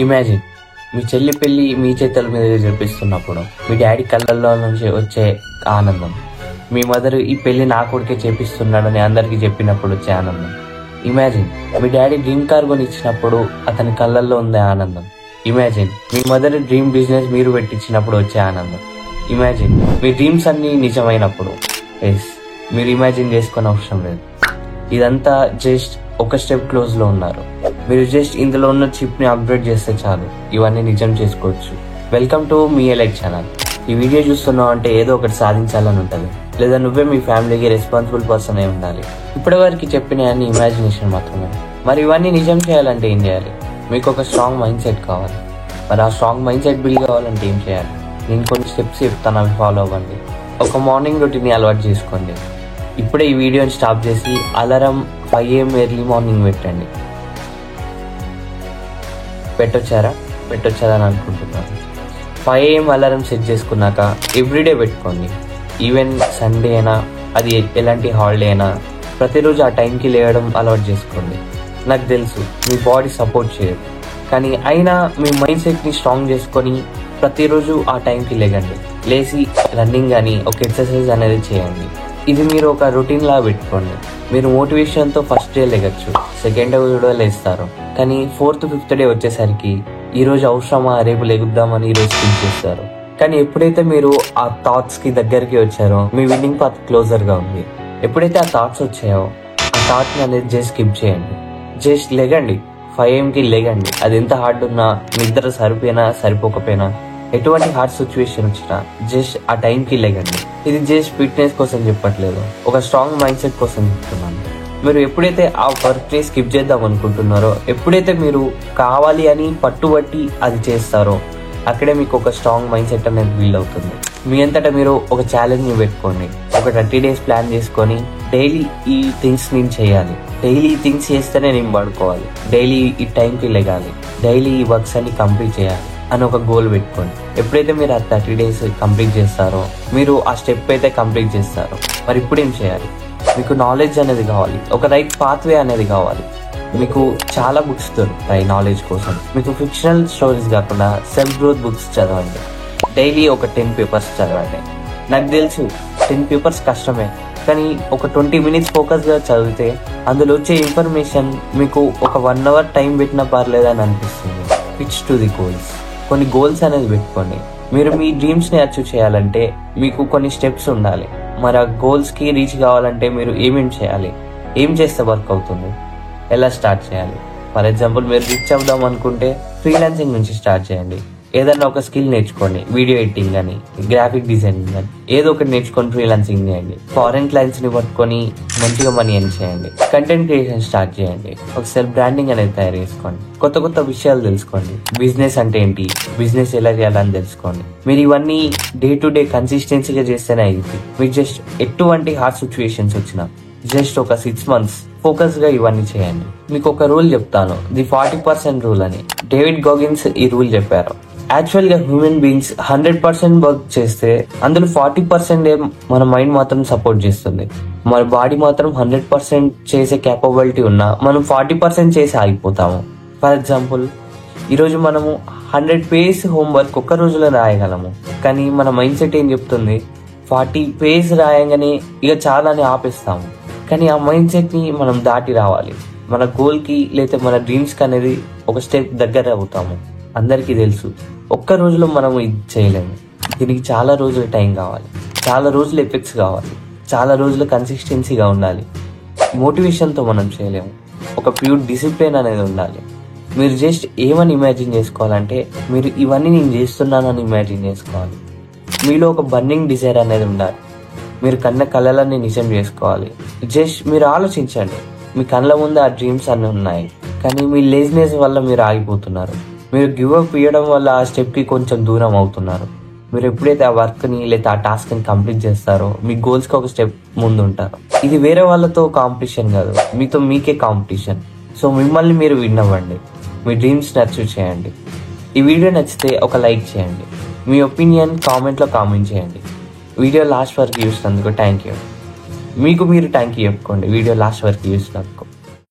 Imagine మీ చెల్లి పెళ్లి మీ చేతుల మీద జరిపిస్తున్నప్పుడు మీ డాడీ కళ్ళల్లో నుంచి వచ్చే ఆనందం, మీ మదర్ ఈ పెళ్లి నా కొడుకే చేపిస్తున్నాడని అందరికీ చెప్పినప్పుడు వచ్చే ఆనందం. ఇమాజిన్ మీ డాడీ డ్రీమ్ కార్ కొని ఇచ్చినప్పుడు అతని కళ్ళల్లో ఉండే ఆనందం. ఇమాజిన్ మీ మదర్ డ్రీమ్ బిజినెస్ మీరు పెట్టించినప్పుడు వచ్చే ఆనందం. ఇమాజిన్ మీ డ్రీమ్స్ అన్ని నిజమైనప్పుడు. మీరు ఇమాజిన్ చేసుకునే అవసరం లేదు. ఇదంతా జస్ట్ ఒక స్టెప్ క్లోజ్ లో ఉన్నారు. మీరు జస్ట్ ఇందులో ఉన్న చిప్ ని అప్గ్రేడ్ చేస్తే చాలు ఇవన్నీ నిజం చేసుకోవచ్చు. Welcome to me alike channel. ఈ వీడియో చూస్తున్నావు అంటే ఏదో ఒకటి సాధించాలని ఉంటుంది, లేదా నువ్వే మీ ఫ్యామిలీకి రెస్పాన్సిబుల్ పర్సన్ అయి ఉండాలి. ఇప్పటి వరకు చెప్పిన అన్ని ఇమాజినేషన్ మాత్రమే. మరి ఇవన్నీ నిజం చేయాలంటే ఏం చేయాలి? మీకు ఒక స్ట్రాంగ్ మైండ్ సెట్ కావాలి. మరి ఆ స్ట్రాంగ్ మైండ్ సెట్ బిల్డ్ కావాలంటే ఏం చేయాలి? నేను కొన్ని స్టెప్స్ చెప్తాను, అవి ఫాలో అవ్వండి. ఒక మార్నింగ్ రొటీన్ అలవాటు చేసుకోండి. ఇప్పుడే ఈ వీడియోని స్టాప్ చేసి అలారం 5 AM ఎర్లీ మార్నింగ్ పెట్టండి. పెట్టొచ్చారా అని అనుకుంటున్నాను. 5 AM అలారం సెట్ చేసుకున్నాక ఎవ్రీడే పెట్టుకోండి. ఈవెన్ సండే అయినా, అది ఎలాంటి హాలిడే అయినా, ప్రతిరోజు ఆ టైంకి లేవడం అలవాటు చేసుకోండి. నాకు తెలుసు మీ బాడీ సపోర్ట్ చేయదు, కానీ అయినా మీ మైండ్ సెట్ని స్ట్రాంగ్ చేసుకొని ప్రతిరోజు ఆ టైంకి లేగండి. లేచి రన్నింగ్ కానీ ఒక ఎక్సర్సైజ్ అనేది చేయండి. ఇది మీరు ఒక రొటీన్ లా పెట్టుకోండి. మీరు మోటివేషన్తో ఫస్ట్ డే లేగచ్చు, సెకండ్ డే కూడా లేస్తారు, కానీ 4th 5th డే వచ్చేసరికి ఈ రోజు అవసరమా, రేపు లెగుద్దామని ఈ రోజు స్కిప్ చేస్తారు. కానీ ఎప్పుడైతే మీరు ఆ థాట్స్ కి దగ్గరికి వచ్చారో మీ విన్నింగ్ పాత్ క్లోజర్ గా ఉంది. ఎప్పుడైతే ఆ థాట్స్ వచ్చాయో ఆ థాట్ ని అనేది జస్ట్ స్కిప్ చేయండి. జస్ట్ లెగండి, 5 AM కి లెగండి. అది ఎంత హార్డ్ ఉన్నా, నిద్ర సరిపోయినా సరిపోకపోయినా, ఎటువంటి హార్డ్ సిచ్యువేషన్ వచ్చినా జస్ట్ ఆ టైంకి లెగండి. ఇది జస్ట్ ఫిట్నెస్ కోసం చెప్పట్లేదు, ఒక స్ట్రాంగ్ మైండ్ సెట్ కోసం చెప్తున్నాను. మీరు ఎప్పుడైతే ఆ వర్క్ ని స్కిప్ చేద్దాం అనుకుంటున్నారో, ఎప్పుడైతే మీరు కావాలి అని పట్టుబట్టి అది చేస్తారో, అక్కడే మీకు ఒక స్ట్రాంగ్ మైండ్ సెట్ అనేది బిల్డ్ అవుతుంది. మీ అంతటా మీరు ఒక ఛాలెంజ్ ని పెట్టుకోండి. ఒక 30 days ప్లాన్ చేసుకొని డైలీ ఈ థింగ్స్ నేను చేయాలి, డైలీ ఈ థింగ్స్ చేస్తేనే నేను పడుకోవాలి, డైలీ ఈ టైంకి లెగాలి, డైలీ ఈ వర్క్స్ అన్ని కంప్లీట్ చేయాలి అని ఒక గోల్ పెట్టుకోండి. ఎప్పుడైతే మీరు ఆ 30 days కంప్లీట్ చేస్తారో, మీరు ఆ స్టెప్ అయితే కంప్లీట్ చేస్తారో, మరి ఇప్పుడు ఏం చేయాలి? మీకు నాలెడ్జ్ అనేది కావాలి, ఒక రైట్ పాత్వే అనేది కావాలి. మీకు చాలా బుక్స్ దొరుకుతాయి నాలెడ్జ్ కోసం. మీకు ఫిక్షనల్ స్టోరీస్ కాకుండా సెల్ఫ్ గ్రోత్ బుక్స్ చదవండి. డైలీ ఒక 10 papers చదవండి. నాకు తెలుసు 10 papers కష్టమే, కానీ ఒక 20 minutes ఫోకస్గా చదివితే అందులో వచ్చే ఇన్ఫర్మేషన్ మీకు ఒక 1 hour టైం పెట్టినా పర్లేదని అనిపిస్తుంది. Pitch to the goals. కొన్ని గోల్స్ అనేది పెట్టుకోండి. మీరు మీ డ్రీమ్స్ని అచీవ్ చేయాలంటే మీకు కొన్ని స్టెప్స్ ఉండాలి. మరి ఆ గోల్స్కి రీచ్ కావాలంటే మీరు ఏమేమి చేయాలి, ఏం చేస్తే వర్క్ అవుతుంది, ఎలా స్టార్ట్ చేయాలి? ఫర్ ఎగ్జాంపుల్, మీరు రీచ్ అవుదాం అనుకుంటే ఫ్రీలాన్సింగ్ నుంచి స్టార్ట్ చేయండి. ఏదైనా ఒక స్కిల్ నేర్చుకోండి, వీడియో ఎడిటింగ్ కానీ, గ్రాఫిక్ డిజైనింగ్ కానీ, ఏదో ఒకటి నేర్చుకొని ఫ్రీలాన్సింగ్ చేయండి. ఫారెన్ క్లయింట్స్ ని పట్టుకొని మంచిగా మనీ ఎర్న్ చేయండి. కంటెంట్ క్రియేషన్ స్టార్ట్ చేయండి. ఒక సెల్ఫ్ బ్రాండింగ్ అనేది తయారు చేసుకోండి. కొత్త విషయాలు తెలుసుకోండి. బిజినెస్ అంటే ఏంటి, బిజినెస్ ఎలా చేయాలని తెలుసుకోండి. మీరు ఇవన్నీ డే టు డే కన్సిస్టెన్సీగా చేస్తేనే అయింది. మీరు జస్ట్ ఎటువంటి హార్డ్ సిచ్యువేషన్స్ వచ్చినా జస్ట్ ఒక 6 months ఫోకస్ గా ఇవన్నీ చేయండి. మీకు ఒక రూల్ చెప్తాను, ది 40% రూల్ అని. డేవిడ్ గాగిన్స్ ఈ రూల్ చెప్పారు. యాక్చువల్ గా హ్యూమన్ బీయింగ్స్ 100% వర్క్ చేస్తే అందులో 40% మన మైండ్ మాత్రం సపోర్ట్ చేస్తుంది. మన బాడీ మాత్రం 100% చేసే కేపబిలిటీ ఉన్నా మనం 40% చేసి ఆగిపోతాము. ఫర్ ఎగ్జాంపుల్, ఈరోజు మనము 100 pages హోంవర్క్ ఒక్క రోజులో రాయగలము, కానీ మన మైండ్ సెట్ ఏం చెప్తుంది, 40 pages రాయంగానే ఇక చాలా అని ఆపేస్తాము. కానీ ఆ మైండ్ సెట్ ని మనం దాటి రావాలి. మన గోల్ కి లేదా మన డ్రీమ్స్ కి అనేది ఒక స్టెప్ దగ్గర అవుతాము. అందరికీ తెలుసు ఒక్క రోజులో మనము ఇది చేయలేము. దీనికి చాలా రోజుల టైం కావాలి, చాలా రోజుల ఎఫెక్ట్స్ కావాలి, చాలా రోజుల కన్సిస్టెన్సీగా ఉండాలి. మోటివేషన్తో మనం చేయలేము, ఒక ప్యూర్ డిసిప్లిన్ అనేది ఉండాలి. మీరు జస్ట్ ఏమని ఇమాజిన్ చేసుకోవాలంటే, మీరు ఇవన్నీ నేను చేస్తున్నానని ఇమాజిన్ చేసుకోవాలి. మీలో ఒక బర్నింగ్ డిజైర్ అనేది ఉండాలి. మీరు కన్న కళలన్నీ నిజం చేసుకోవాలి. జస్ట్ మీరు ఆలోచించండి, మీ కళ్ళ ముందు ఆ డ్రీమ్స్ అన్నీ ఉన్నాయి, కానీ మీ లేజినెస్ వల్ల మీరు ఆగిపోతున్నారు. మీరు గివ్ అప్ ఇవ్వడం వల్ల ఆ స్టెప్కి కొంచెం దూరం అవుతున్నారు. మీరు ఎప్పుడైతే ఆ వర్క్ని లేదా ఆ టాస్క్ని కంప్లీట్ చేస్తారో మీ గోల్స్కి ఒక స్టెప్ ముందు ఉంటారు. ఇది వేరే వాళ్ళతో కాంపిటీషన్ కాదు, మీతో మీకే కాంపిటీషన్. సో మిమ్మల్ని మీరు విన్ అవ్వండి, మీ డ్రీమ్స్ని అచీవ్ చేయండి. ఈ వీడియో నచ్చితే ఒక లైక్ చేయండి, మీ ఒపీనియన్ కామెంట్లో కామెంట్ చేయండి. వీడియో లాస్ట్ వరకు చూసినందుకు థ్యాంక్ యూ. మీకు మీరు థ్యాంక్ యూ చెప్పుకోండి వీడియో లాస్ట్ వరకు చూసినందుకు.